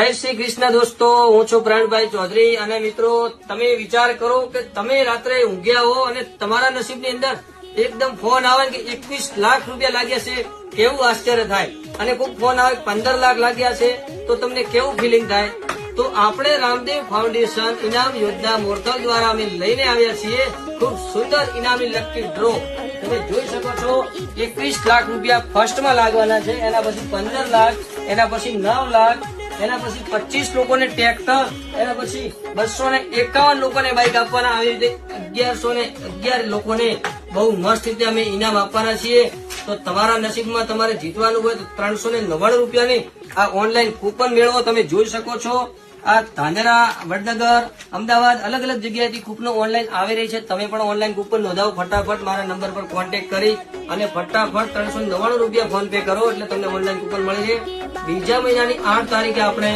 જય શ્રી કૃષ્ણ દોસ્તો, હું છું પ્રાણભાઈ ચૌધરી. અને મિત્રો, તમે વિચાર કરો કે તમે રાત્રે ઊંઘ્યા હો અને તમારા નસીબની અંદર એકદમ ફોન આવે કે 21 લાખ રૂપિયા લાગ્યા છે, કેવું આશ્ચર્ય થાય. અને કોઈ ફોન આવે 15 લાખ લાગ્યા છે તો તમને કેવું ફિલિંગ થાય. તો આપણે રામદેવ ફાઉન્ડેશન ઇનામ યોજના મોરતલ દ્વારા અમે લઈને આવ્યા છીએ ખૂબ સુંદર ઇનામી લકી ડ્રો. તમે જોઈ શકો છો 21 લાખ રૂપિયા ફર્સ્ટમાં લાગવાના છે, એના પછી 15 લાખ, એના પછી 9 લાખ, એના પછી 25 લોકોને ટ્રેક્ટર, એના પછી 251 લોકોને બાઇક આપવાના. આવી રીતે 1111 લોકોને બહુ મસ્ત રીતે અમે ઇનામ આપવાના છીએ. તો તમારા નસીબમાં તમારે જીતવાનું હોય તો 399 રૂપિયાની આ ઓનલાઈન કૂપન મેળવો. તમે જોઈ શકો છો આ ધાનેરા, વડનગર, અમદાવાદ અલગ અલગ જગ્યાએથી કૂપનો ઓનલાઈન આવી રહી છે. તમે પણ ઓનલાઈન કૂપન નોંધાવો ફટાફટ. મારા નંબર પર કોન્ટેક્ટ કરી અને ફટાફટ 399 રૂપિયા ફોન પે કરો એટલે તમને ઓનલાઈન કૂપન મળી છે. બીજા મહિનાની 8 તારીખે આપણે